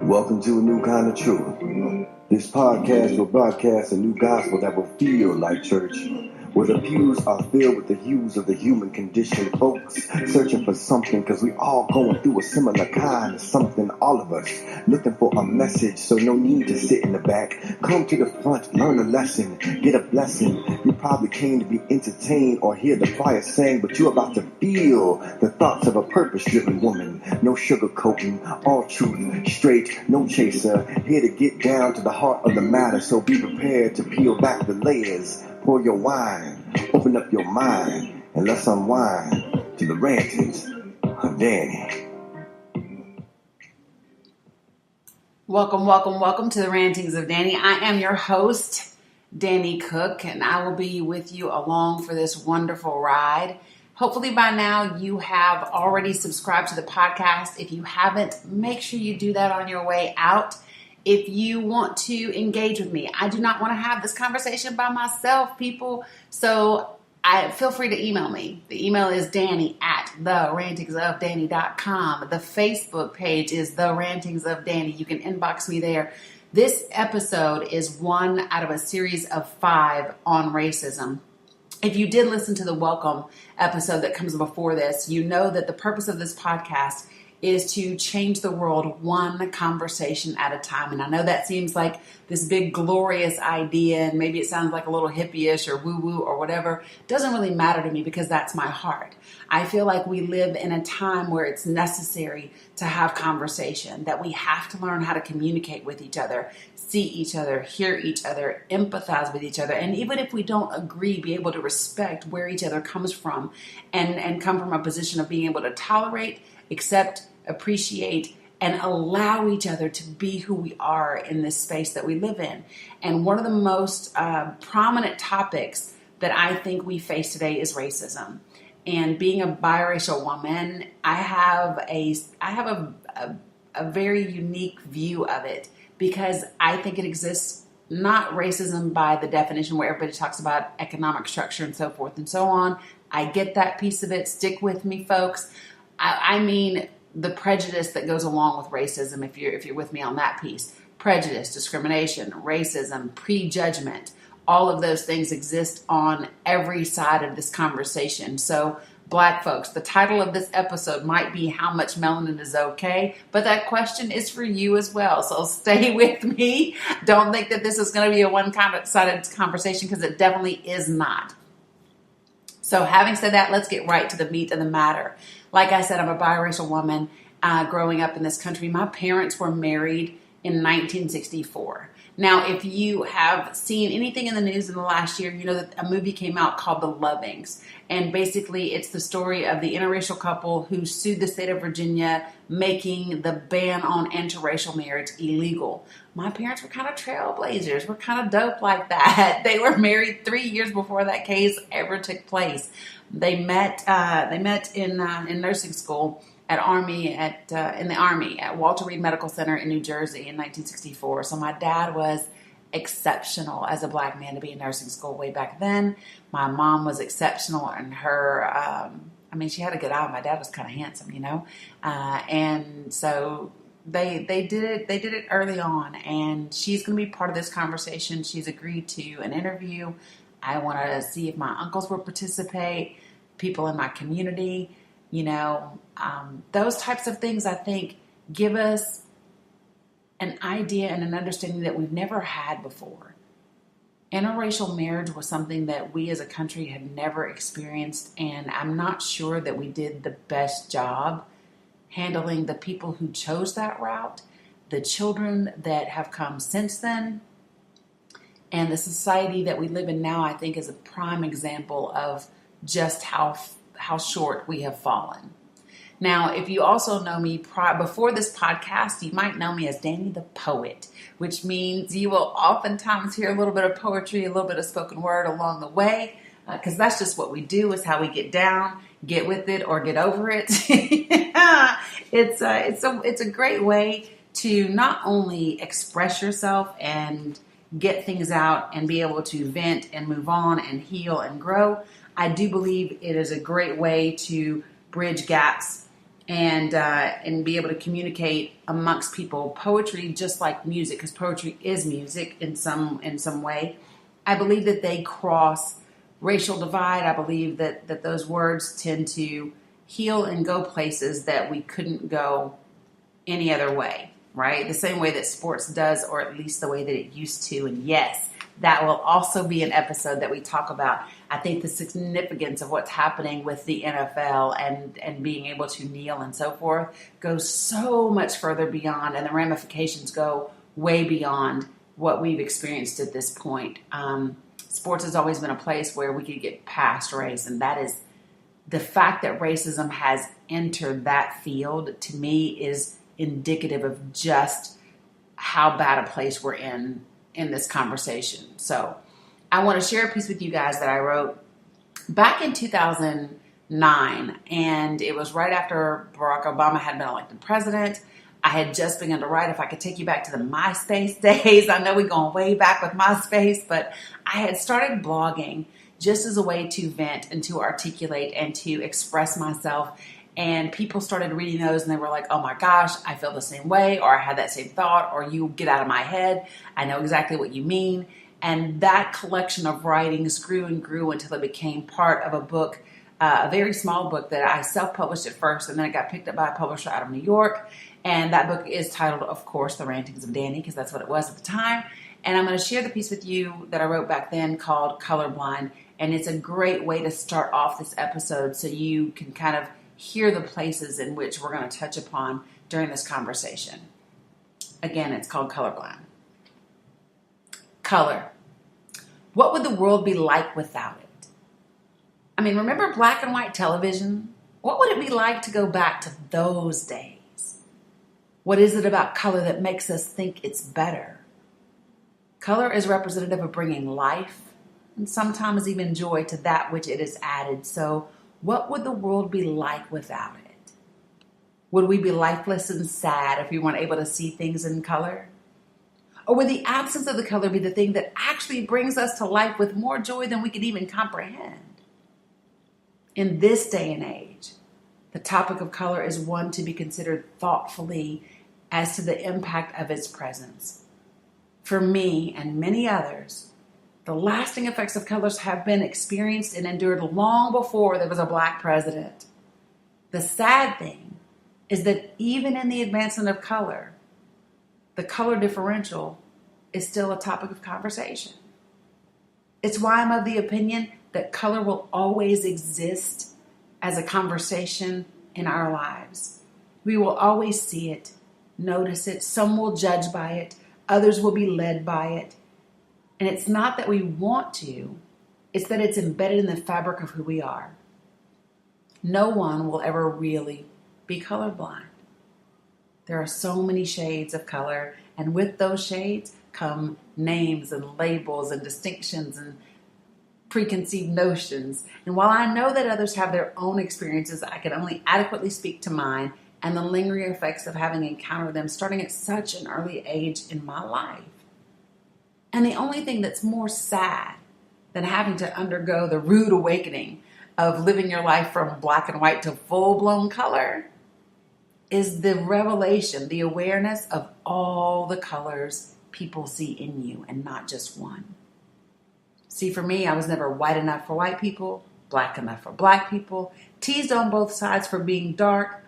Welcome to a new kind of truth. This podcast will broadcast a new gospel that will feel like church, where the pews are filled with the hues of the human condition. Folks searching for something, because we all going through a similar kind of something, all of us looking for a message, so no need to sit in the back. Come to the front, learn a lesson, get a blessing. You probably came to be entertained or hear the choir sing, but you're about to feel the thoughts of a purpose-driven woman. No sugarcoating, all truth, straight, no chaser. Here to get down to the heart of the matter, so be prepared to peel back the layers. Pour your wine, open up your mind, and let's unwind to the rantings of Danny. Welcome to the Rantings of Danny. I am your host, Danny Cook, and I will be with you along for this wonderful ride. Hopefully by now you have already subscribed to the podcast. If you haven't, make sure you do that on your way out. If you want to engage with me, I do not want to have this conversation by myself, people. So feel free to email me. The email is danny@therantingsofdanny.com. The Facebook page is The Rantings of Danny. You can inbox me there. This episode is one out of a series of 5 on racism. If you did listen to the welcome episode that comes before this, you know that the purpose of this podcast is to change the world one conversation at a time. And I know that seems like this big glorious idea, and maybe it sounds like a little hippie-ish or woo-woo or whatever. It doesn't really matter to me, because that's my heart. I feel like we live in a time where it's necessary to have conversation, that we have to learn how to communicate with each other, see each other, hear each other, empathize with each other, and even if we don't agree, be able to respect where each other comes from, and come from a position of being able to tolerate, accept, appreciate, and allow each other to be who we are in this space that we live in. And one of the most prominent topics that I think we face today is racism. And being a biracial woman, I have a very unique view of it, because I think it exists, not racism by the definition where everybody talks about economic structure and so forth and so on. I get that piece of it. Stick with me, folks. I mean the prejudice that goes along with racism, if you're with me on that piece. Prejudice, discrimination, racism, prejudgment, all of those things exist on every side of this conversation. So, Black folks, the title of this episode might be How Much Melanin Is OK, but that question is for you as well. So stay with me. Don't think that this is going to be a one-sided conversation, because it definitely is not. So having said that, let's get right to the meat of the matter. Like I said, I'm a biracial woman growing up in this country. My parents were married in 1964. Now, if you have seen anything in the news in the last year, you know that a movie came out called The Lovings. And basically, it's the story of the interracial couple who sued the state of Virginia, making the ban on interracial marriage illegal. My parents were kind of trailblazers. We're kind of dope like that. They were married 3 years before that case ever took place. They met in nursing school in the Army at Walter Reed Medical Center in New Jersey in 1964. So my dad was exceptional as a Black man to be in nursing school way back then. My mom was exceptional in her, she had a good eye. My dad was kind of handsome, you know, and so they did it early on, and she's going to be part of this conversation. She's agreed to an interview. I want to see if my uncles will participate, people in my community, you know, those types of things, I think, give us an idea and an understanding that we've never had before. Interracial marriage was something that we as a country had never experienced, and I'm not sure that we did the best job handling the people who chose that route, the children that have come since then, and the society that we live in now. I think is a prime example of just how short we have fallen. Now, if you also know me before this podcast, you might know me as Danny the Poet, which means you will oftentimes hear a little bit of poetry, a little bit of spoken word along the way, because that's just what we do, is how we get down, get with it, or get over it. It's a great way to not only express yourself and get things out and be able to vent and move on and heal and grow. I do believe it is a great way to bridge gaps and be able to communicate amongst people. Poetry, just like music, because poetry is music in some way. I believe that they cross racial divide. I believe that those words tend to heal and go places that we couldn't go any other way, right? The same way that sports does, or at least the way that it used to. And yes, that will also be an episode that we talk about. I think the significance of what's happening with the NFL and being able to kneel and so forth goes so much further beyond, and the ramifications go way beyond what we've experienced at this point. Sports has always been a place where we could get past race, and that is the fact that racism has entered that field, to me, is indicative of just how bad a place we're in this conversation. So I want to share a piece with you guys that I wrote back in 2009, and it was right after Barack Obama had been elected president. I had just begun to write. If I could take you back to the MySpace days, I know we're going way back with MySpace, but I had started blogging just as a way to vent and to articulate and to express myself. And people started reading those and they were like, oh my gosh, I feel the same way, or I had that same thought, or you get out of my head. I know exactly what you mean. And that collection of writings grew and grew until it became part of a book, a very small book that I self-published at first, and then it got picked up by a publisher out of New York. And that book is titled, of course, The Rantings of Danny, because that's what it was at the time. And I'm going to share the piece with you that I wrote back then called Colorblind. And it's a great way to start off this episode so you can kind of hear the places in which we're going to touch upon during this conversation. Again, it's called Colorblind. Color. What would the world be like without it? I mean, remember black and white television? What would it be like to go back to those days? What is it about color that makes us think it's better? Color is representative of bringing life and sometimes even joy to that which it is added. So what would the world be like without it? Would we be lifeless and sad if we weren't able to see things in color? Or would the absence of the color be the thing that actually brings us to life with more joy than we could even comprehend? In this day and age, the topic of color is one to be considered thoughtfully as to the impact of its presence. For me and many others, the lasting effects of colors have been experienced and endured long before there was a black president. The sad thing is that even in the advancement of color, the color differential is still a topic of conversation. It's why I'm of the opinion that color will always exist as a conversation in our lives. We will always see it, notice it. Some will judge by it. Others will be led by it. And it's not that we want to, it's that it's embedded in the fabric of who we are. No one will ever really be colorblind. There are so many shades of color, and with those shades come names and labels and distinctions and preconceived notions. And while I know that others have their own experiences, I can only adequately speak to mine and the lingering effects of having encountered them starting at such an early age in my life. And the only thing that's more sad than having to undergo the rude awakening of living your life from black and white to full-blown color is the revelation, the awareness of all the colors people see in you and not just one. See, for me, I was never white enough for white people, black enough for black people, teased on both sides for being dark,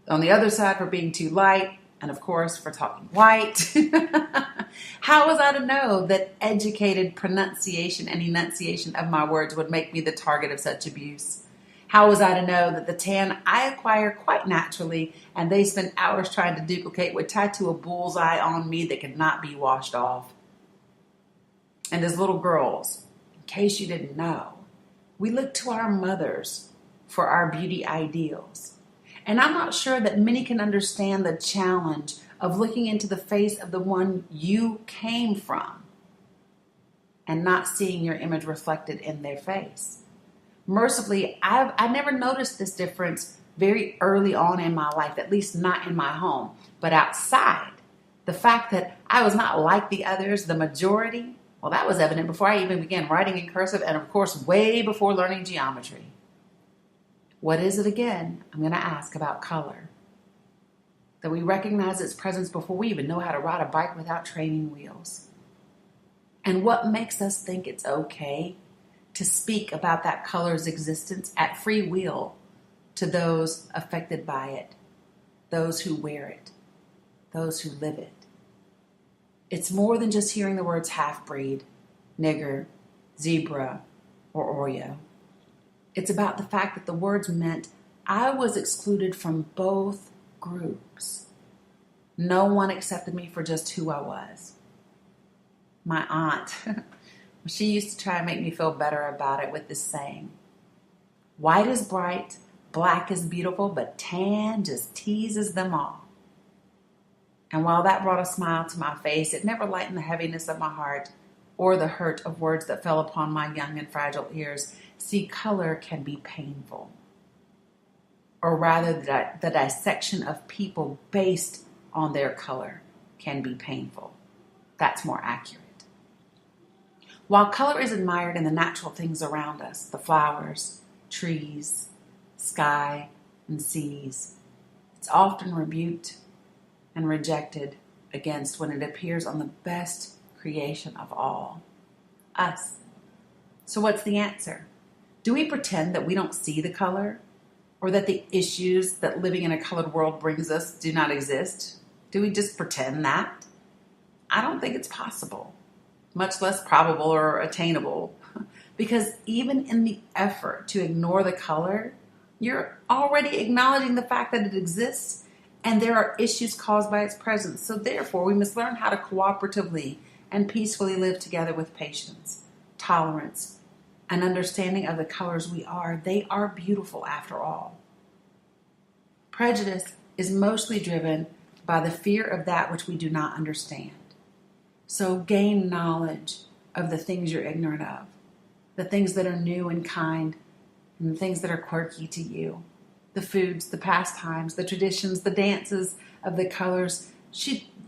on the other side for being too light, and of course for talking white. How was I to know that educated pronunciation and enunciation of my words would make me the target of such abuse? How was I to know that the tan I acquire quite naturally and they spend hours trying to duplicate would tattoo a bullseye on me that could not be washed off? And as little girls, in case you didn't know, we look to our mothers for our beauty ideals. And I'm not sure that many can understand the challenge of looking into the face of the one you came from and not seeing your image reflected in their face. Mercifully, I never noticed this difference very early on in my life, at least not in my home. But outside, the fact that I was not like the others, the majority, well, that was evident before I even began writing in cursive and, of course, way before learning geometry. What is it again? I'm going to ask about color. That we recognize its presence before we even know how to ride a bike without training wheels. And what makes us think it's okay to speak about that color's existence at free will to those affected by it, those who wear it, those who live it. It's more than just hearing the words half-breed, nigger, zebra, or Oreo. It's about the fact that the words meant I was excluded from both groups. No one accepted me for just who I was. My aunt, she used to try and make me feel better about it with this saying, white is bright, black is beautiful, but tan just teases them all. And while that brought a smile to my face, it never lightened the heaviness of my heart or the hurt of words that fell upon my young and fragile ears. See, color can be painful. Or rather, the dissection of people based on their color can be painful. That's more accurate. While color is admired in the natural things around us, the flowers, trees, sky, and seas, it's often rebuked and rejected against when it appears on the best creation of all, us. So what's the answer? Do we pretend that we don't see the color, or that the issues that living in a colored world brings us do not exist? Do we just pretend that? I don't think it's possible, much less probable or attainable, because even in the effort to ignore the color, you're already acknowledging the fact that it exists and there are issues caused by its presence. So therefore, we must learn how to cooperatively and peacefully live together with patience, tolerance, and understanding of the colors we are. They are beautiful after all. Prejudice is mostly driven by the fear of that which we do not understand. So gain knowledge of the things you're ignorant of, the things that are new and kind, and the things that are quirky to you. The foods, the pastimes, the traditions, the dances of the colors,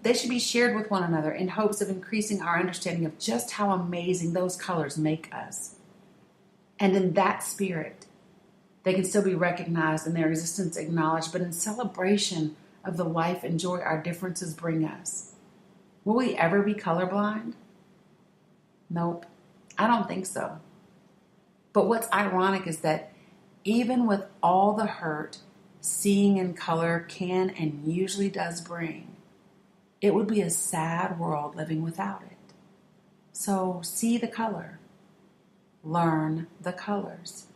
they should be shared with one another in hopes of increasing our understanding of just how amazing those colors make us. And in that spirit, they can still be recognized and their existence acknowledged, but in celebration of the life and joy our differences bring us. Will we ever be colorblind? Nope, I don't think so. But what's ironic is that even with all the hurt seeing in color can and usually does bring, it would be a sad world living without it. So see the color, learn the colors,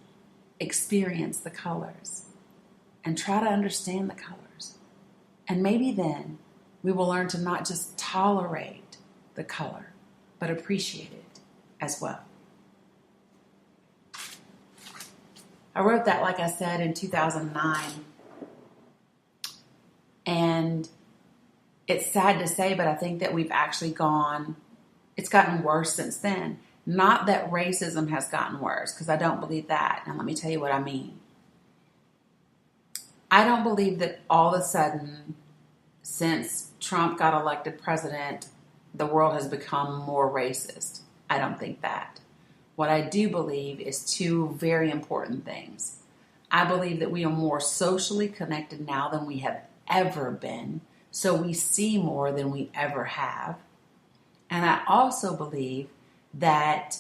experience the colors, and try to understand the colors. And maybe then we will learn to not just tolerate the color, but appreciate it as well. I wrote that, like I said, in 2009. And it's sad to say, but I think that we've actually it's gotten worse since then. Not that racism has gotten worse, because I don't believe that. And let me tell you what I mean. I don't believe that all of a sudden, since Trump got elected president, the world has become more racist. I don't think that. What I do believe is two very important things. I believe that we are more socially connected now than we have ever been, so we see more than we ever have. And I also believe that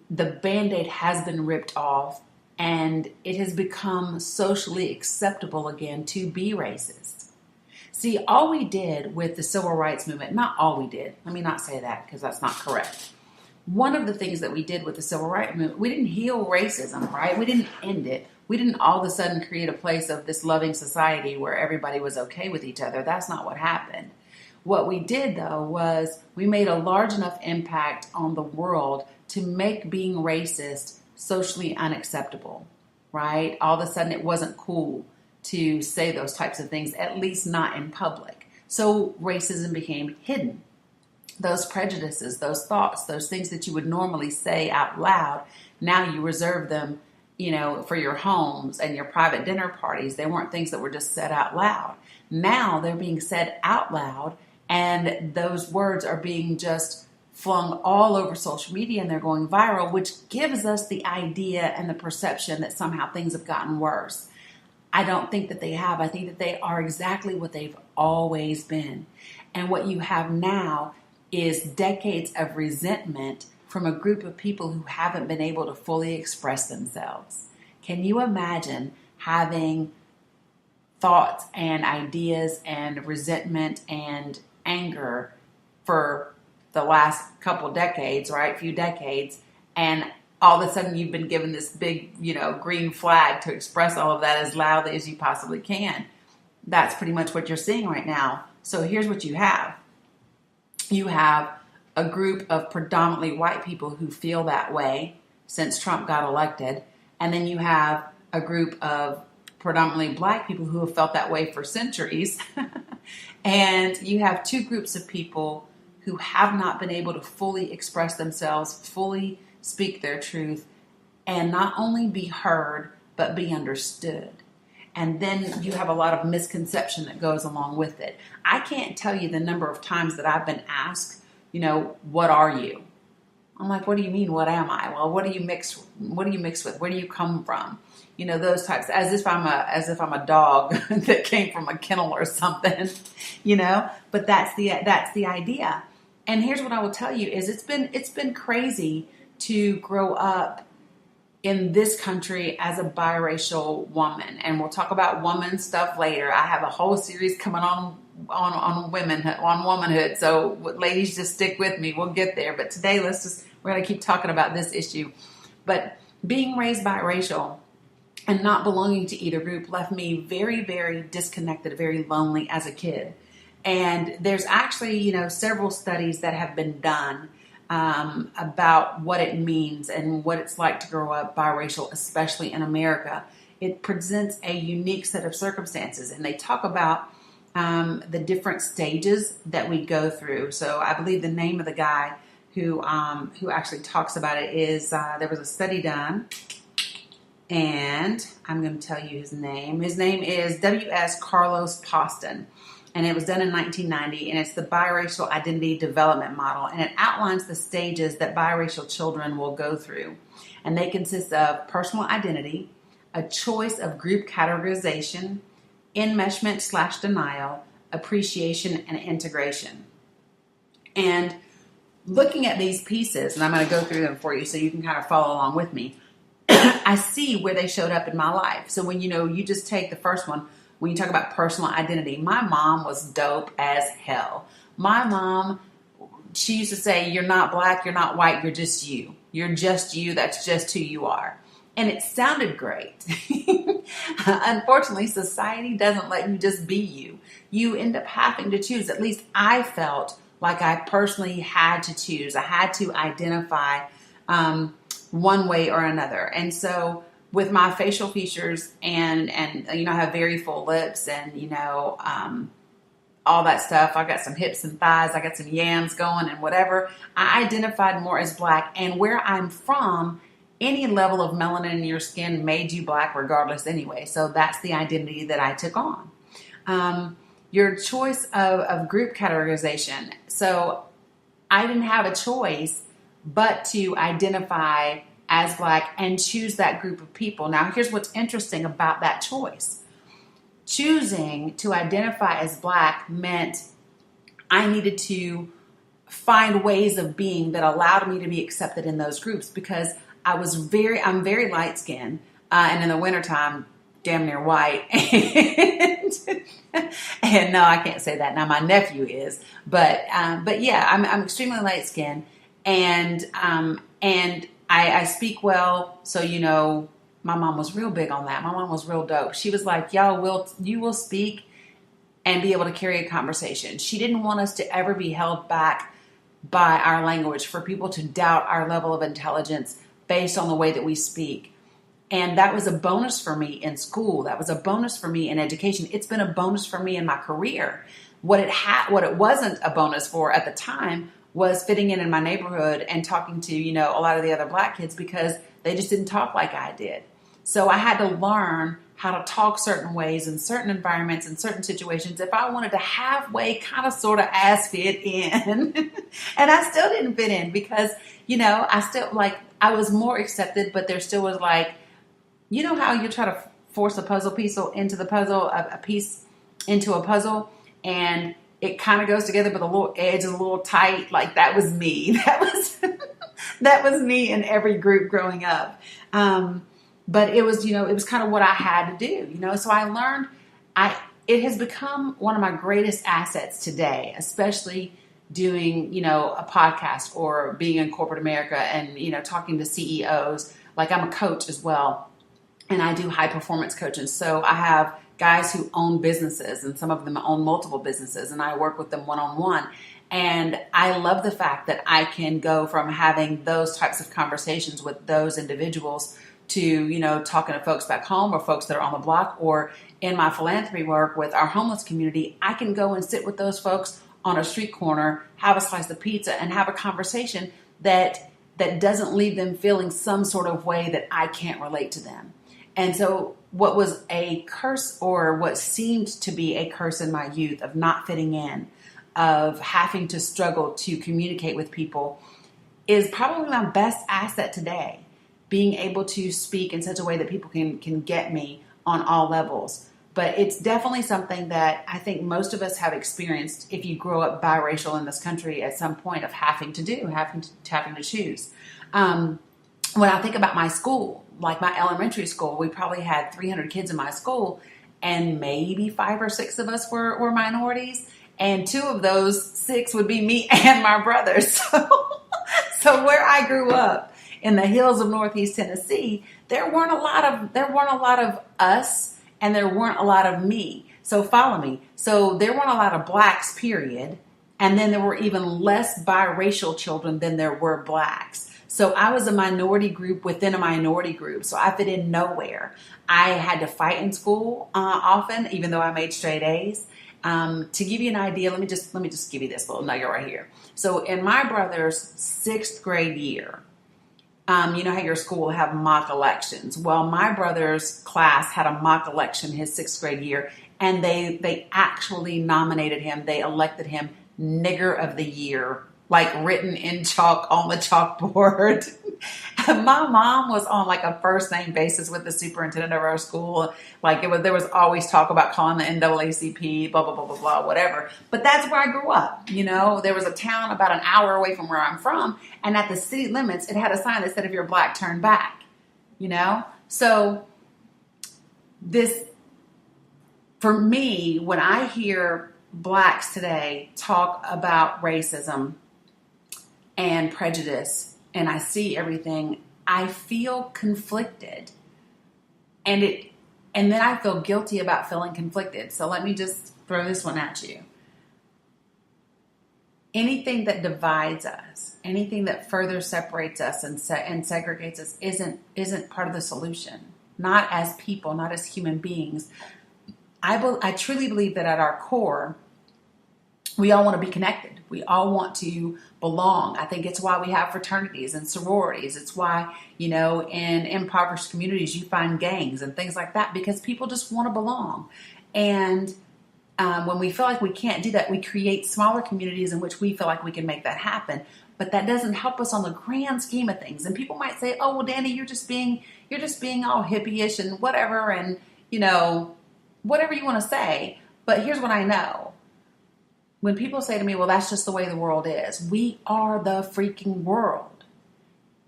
the Band-Aid has been ripped off and it has become socially acceptable again to be racist. See, all we did with the civil rights movement, not all we did, let me not say that because that's not correct. One of the things that we did with the civil rights movement, we didn't heal racism, right? We didn't end it. We didn't all of a sudden create a place of this loving society where everybody was okay with each other. That's not what happened. What we did, though, was we made a large enough impact on the world to make being racist socially unacceptable, right? All of a sudden, it wasn't cool to say those types of things, at least not in public. So racism became hidden. Those prejudices, those thoughts, those things that you would normally say out loud, now you reserve them, for your homes and your private dinner parties. They weren't things that were just said out loud. Now they're being said out loud, and those words are being just flung all over social media and they're going viral, which gives us the idea and the perception that somehow things have gotten worse. I don't think that they have. I think that they are exactly what they've always been. And what you have now is decades of resentment from a group of people who haven't been able to fully express themselves. Can you imagine having thoughts and ideas and resentment and anger for the last couple decades, right? Few decades, and all of a sudden you've been given this big, green flag to express all of that as loudly as you possibly can. That's pretty much what you're seeing right now. So here's what you have. You have a group of predominantly white people who feel that way since Trump got elected. And then you have a group of predominantly black people who have felt that way for centuries. And you have two groups of people who have not been able to fully express themselves, fully speak their truth, and not only be heard, but be understood. And then you have a lot of misconception that goes along with it. I can't tell you the number of times that I've been asked, what are you? I'm like, what do you mean, what am I? Well, what do you mix with? Where do you come from? Those types, as if I'm a dog that came from a kennel or something, but that's the idea. And here's what I will tell you is it's been crazy to grow up in this country as a biracial woman. And we'll talk about woman stuff later. I have a whole series coming on womanhood. So ladies, just stick with me. We'll get there. But today, we're going to keep talking about this issue. But being raised biracial and not belonging to either group left me very, very disconnected, very lonely as a kid. And there's actually, several studies that have been done about what it means and what it's like to grow up biracial, especially in America. It presents a unique set of circumstances, and they talk about the different stages that we go through. So I believe the name of the guy who actually talks about it is there was a study done, and I'm going to tell you his name. His name is W.S. Carlos Poston. And it was done in 1990, and it's the Biracial Identity Development Model, and it outlines the stages that biracial children will go through. And they consist of personal identity, a choice of group categorization, enmeshment/denial, appreciation, and integration. And looking at these pieces, and I'm going to go through them for you so you can kind of follow along with me, I see where they showed up in my life. So when, you just take the first one, when you talk about personal identity, my mom was dope as hell. My mom, she used to say, you're not black, you're not white, you're just you. You're just you, that's just who you are. And it sounded great. Unfortunately, society doesn't let you just be you. You end up having to choose. At least I felt like I personally had to choose. I had to identify one way or another. And so with my facial features and I have very full lips and, all that stuff. I got some hips and thighs. I got some yams going and whatever. I identified more as black. And where I'm from, any level of melanin in your skin made you black regardless anyway. So that's the identity that I took on. Your choice of group categorization. So I didn't have a choice but to identify as black and choose that group of people. Now, here's what's interesting about that choice. Choosing to identify as black meant I needed to find ways of being that allowed me to be accepted in those groups because I'm very light skinned, and in the wintertime, damn near white. And no, I can't say that. Now my nephew is, but yeah, I'm extremely light skinned, and I speak well, so my mom was real big on that. My mom was real dope. She was like, you will speak and be able to carry a conversation. She didn't want us to ever be held back by our language, for people to doubt our level of intelligence based on the way that we speak. And that was a bonus for me in school. That was a bonus for me in education. It's been a bonus for me in my career. What it wasn't a bonus for at the time was fitting in my neighborhood and talking to, a lot of the other black kids because they just didn't talk like I did. So I had to learn how to talk certain ways in certain environments, in certain situations, if I wanted to halfway kind of sort of ass fit in. And I still didn't fit in because, I still I was more accepted, but there still was how you try to force a puzzle piece into the puzzle, a piece into a puzzle, and it kind of goes together, but the little edge is a little tight. Like that was me. That was me in every group growing up. But it was, it was kind of what I had to do, so I learned, it has become one of my greatest assets today, especially doing, a podcast or being in corporate America and, talking to CEOs. Like I'm a coach as well, and I do high performance coaching. So I have guys who own businesses, and some of them own multiple businesses, and I work with them one-on-one. And I love the fact that I can go from having those types of conversations with those individuals to, talking to folks back home or folks that are on the block, or in my philanthropy work with our homeless community. I can go and sit with those folks on a street corner, have a slice of pizza, and have a conversation that doesn't leave them feeling some sort of way that I can't relate to them. And so what was a curse, or what seemed to be a curse in my youth of not fitting in, of having to struggle to communicate with people, is probably my best asset today. Being able to speak in such a way that people can get me on all levels. But it's definitely something that I think most of us have experienced if you grow up biracial in this country at some point, of having to choose. When I think about my school, like my elementary school, we probably had 300 kids in my school, and maybe 5 or 6 of us were minorities, and 2 of those 6 would be me and my brother. So where I grew up in the hills of Northeast Tennessee, there weren't a lot of us, and there weren't a lot of me. So follow me. So there weren't a lot of blacks, period. And then there were even less biracial children than there were blacks. So I was a minority group within a minority group. So I fit in nowhere. I had to fight in school often, even though I made straight A's. To give you an idea, let me just give you this little nugget right here. So in my brother's 6th grade year, you know how your school will have mock elections. Well, my brother's class had a mock election his 6th grade year, and they actually nominated him. They elected him Nigger of the Year, like written in chalk on the chalkboard. My mom was on like a first name basis with the superintendent of our school. Like there was always talk about calling the NAACP, blah, blah, blah, blah, blah, whatever. But that's where I grew up. There was a town about an hour away from where I'm from. And at the city limits, it had a sign that said, if you're black, turn back, So for me, when I hear blacks today talk about racism and prejudice, and I see everything, I feel conflicted. And then I feel guilty about feeling conflicted. So let me just throw this one at you. Anything that divides us, anything that further separates us and segregates us isn't part of the solution. Not as people, not as human beings. I truly believe that at our core, we all want to be connected. We all want to belong. I think it's why we have fraternities and sororities. It's why, in impoverished communities, you find gangs and things like that, because people just want to belong. And when we feel like we can't do that, we create smaller communities in which we feel like we can make that happen. But that doesn't help us on the grand scheme of things. And people might say, "Oh, well, Danny, you're just being all hippie-ish and whatever, and whatever you want to say." But here's what I know. When people say to me, "Well, that's just the way the world is," we are the freaking world.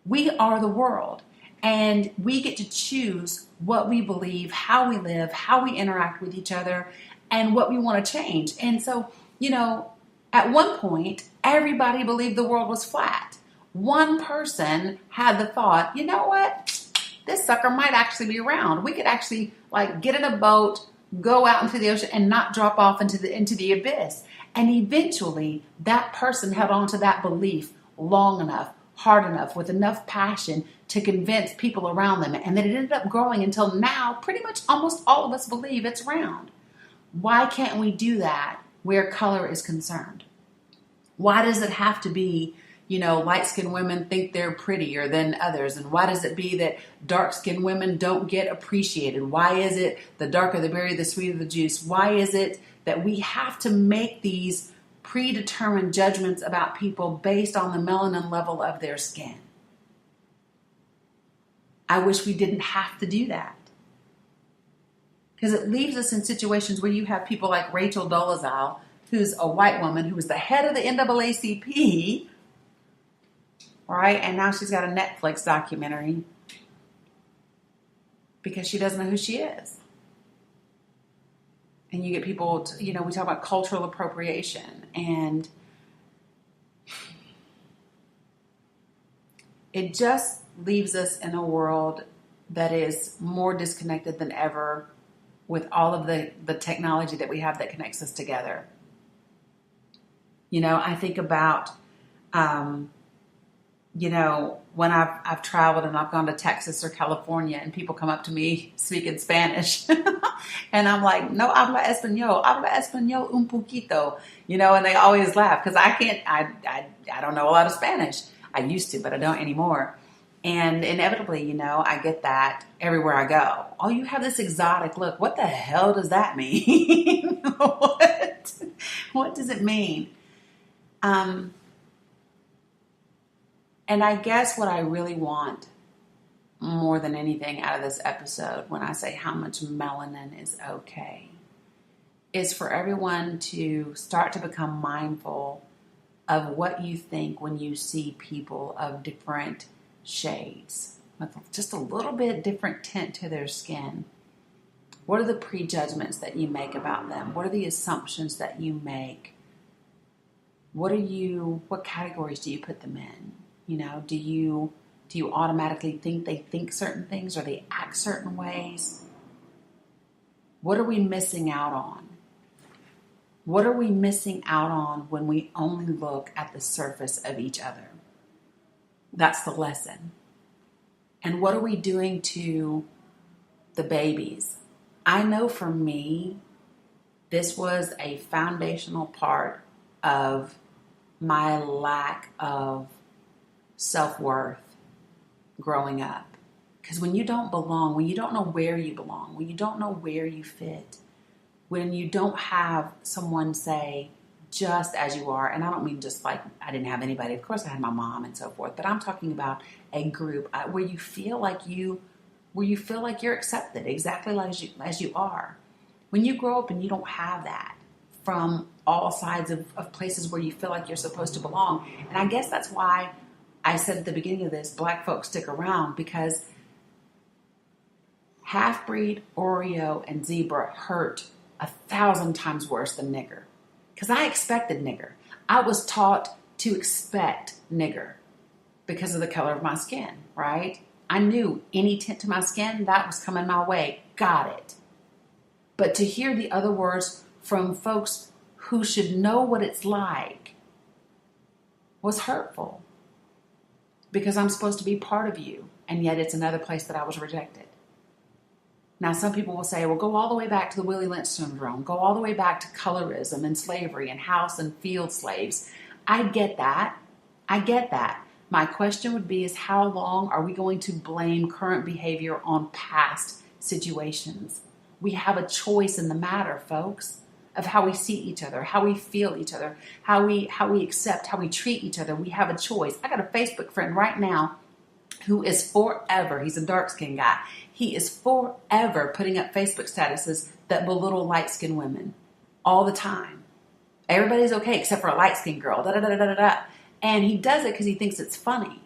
We are the world. And we get to choose what we believe, how we live, how we interact with each other, and what we want to change. And so, at one point, everybody believed the world was flat. One person had the thought, you know what? This sucker might actually be round. We could actually get in a boat, go out into the ocean, and not drop off into the abyss. And eventually, that person held on to that belief long enough, hard enough, with enough passion to convince people around them. And then it ended up growing until now, pretty much almost all of us believe it's round. Why can't we do that where color is concerned? Why does it have to be, light-skinned women think they're prettier than others? And why does it be that dark-skinned women don't get appreciated? Why is it the darker the berry, the sweeter the juice? Why is it that we have to make these predetermined judgments about people based on the melanin level of their skin? I wish we didn't have to do that. Because it leaves us in situations where you have people like Rachel Dolezal, who's a white woman who was the head of the NAACP, right? And now she's got a Netflix documentary because she doesn't know who she is. And you get people, we talk about cultural appropriation, and it just leaves us in a world that is more disconnected than ever with all of the technology that we have that connects us together. I think about, when I've traveled and I've gone to Texas or California and people come up to me speaking Spanish and I'm like, no habla español un poquito, and they always laugh because I don't know a lot of Spanish. I used to, but I don't anymore. And inevitably, I get that everywhere I go. Oh, you have this exotic look. What the hell does that mean? What does it mean? And I guess what I really want more than anything out of this episode, when I say how much melanin is okay, is for everyone to start to become mindful of what you think when you see people of different shades, with just a little bit different tint to their skin. What are the prejudgments that you make about them? What are the assumptions that you make? What categories do you put them in? Do you automatically think they think certain things or they act certain ways? What are we missing out on? What are we missing out on when we only look at the surface of each other? That's the lesson. And what are we doing to the babies? I know for me, this was a foundational part of my lack of self-worth growing up. Because when you don't belong, when you don't know where you belong, when you don't know where you fit, when you don't have someone say, just as you are, and I don't mean just like I didn't have anybody. Of course I had my mom and so forth, but I'm talking about a group where you feel like you're accepted exactly as you are. When you grow up and you don't have that from all sides of places where you feel like you're supposed to belong. And I guess that's why I said at the beginning of this, black folks stick around, because half-breed, Oreo, and zebra hurt 1,000 times worse than nigger. Because I expected nigger. I was taught to expect nigger because of the color of my skin, right? I knew any tint to my skin, that was coming my way. Got it. But to hear the other words from folks who should know what it's like was hurtful. Because I'm supposed to be part of you, and yet it's another place that I was rejected. Now, some people will say, well, go all the way back to the Willie Lynch syndrome. Go all the way back to colorism and slavery and house and field slaves. I get that. My question would be is how long are we going to blame current behavior on past situations? We have a choice in the matter, folks, of how we see each other, how we feel each other, how we accept, how we treat each other. We have a choice. I got a Facebook friend right now who is forever, he's a dark-skinned guy, he is forever putting up Facebook statuses that belittle light-skinned women all the time. Everybody's okay except for a light-skinned girl, da-da-da-da-da-da. And he does it because he thinks it's funny.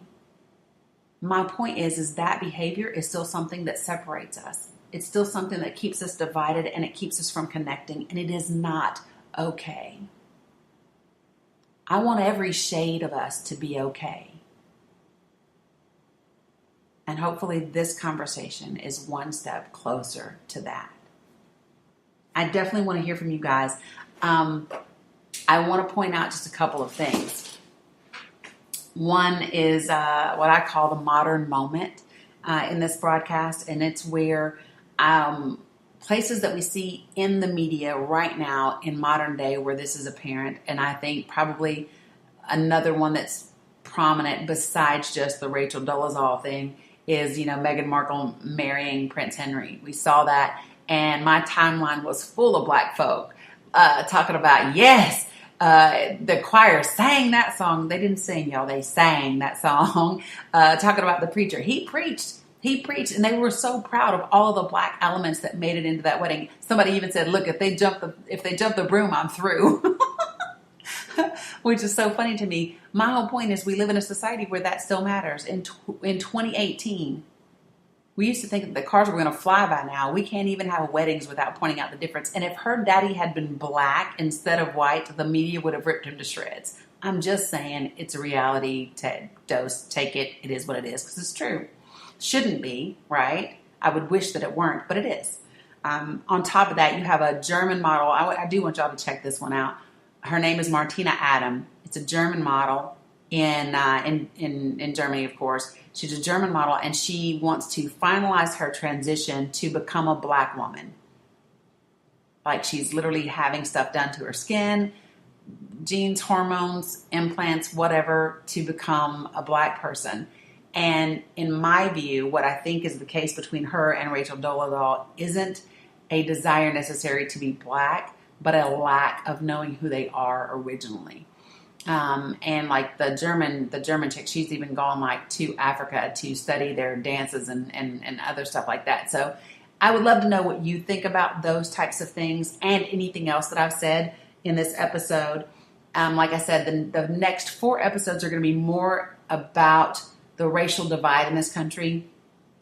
My point is that behavior is still something that separates us. It's still something that keeps us divided and it keeps us from connecting, and it is not okay. I want every shade of us to be okay. And hopefully this conversation is one step closer to that. I definitely want to hear from you guys. I want to point out just a couple of things. One is what I call the modern moment in this broadcast, and it's where places that we see in the media right now in modern day where this is apparent, and I think probably another one that's prominent besides just the Rachel Dolezal thing is, Meghan Markle marrying Prince Henry. We saw that, and my timeline was full of black folk talking about, yes, the choir sang that song. They didn't sing, y'all. They sang that song, talking about the preacher. He preached, and they were so proud of all of the black elements that made it into that wedding. Somebody even said, look, if they jump the broom, I'm through. Which is so funny to me. My whole point is we live in a society where that still matters. In 2018, we used to think that the cars were going to fly by now. We can't even have weddings without pointing out the difference. And if her daddy had been black instead of white, the media would have ripped him to shreds. I'm just saying it's a reality dose. Take it. It is what it is because it's true. Shouldn't be, right? I would wish that it weren't, but it is. On top of that, you have a German model. I do want y'all to check this one out. Her name is Martina Adam. It's a German model in Germany, of course. She's a German model, and she wants to finalize her transition to become a black woman. Like she's literally having stuff done to her skin, genes, hormones, implants, whatever, to become a black person. And in my view, what I think is the case between her and Rachel Dolezal isn't a desire necessary to be black, but a lack of knowing who they are originally. And like the German chick, she's even gone like to Africa to study their dances and other stuff like that. So I would love to know what you think about those types of things and anything else that I've said in this episode. Like I said, the next 4 episodes are going to be more about the racial divide in this country.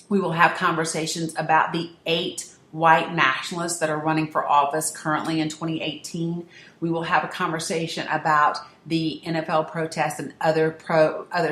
We will have conversations about the 8 white nationalists that are running for office currently in 2018. We will have a conversation about the NFL protests and other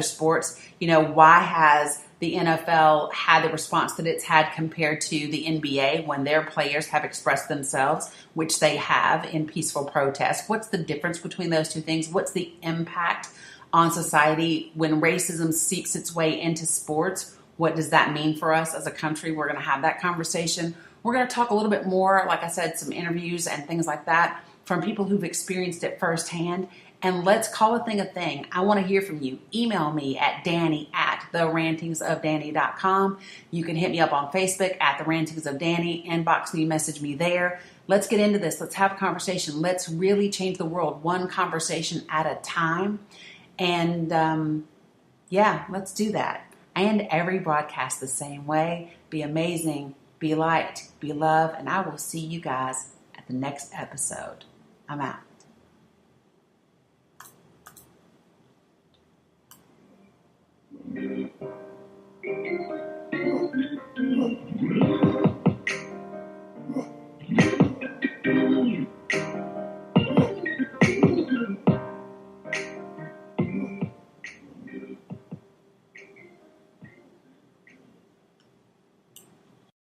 sports. Why has the NFL had the response that it's had compared to the NBA when their players have expressed themselves, which they have in peaceful protest? What's the difference between those two things? What's the impact on society when racism seeps its way into sports? What does that mean for us as a country? We're going to have that conversation. We're going to talk a little bit more, like I said, some interviews and things like that from people who've experienced it firsthand. And let's call a thing a thing. I want to hear from you. Email me at Danny@therantingsofdanny.com. You can hit me up on Facebook at The Rantings of Danny. Inbox me, message me there. Let's get into this. Let's have a conversation. Let's really change the world one conversation at a time. And let's do that. And every broadcast the same way. Be amazing. Be light, be love, and I will see you guys at the next episode. I'm out.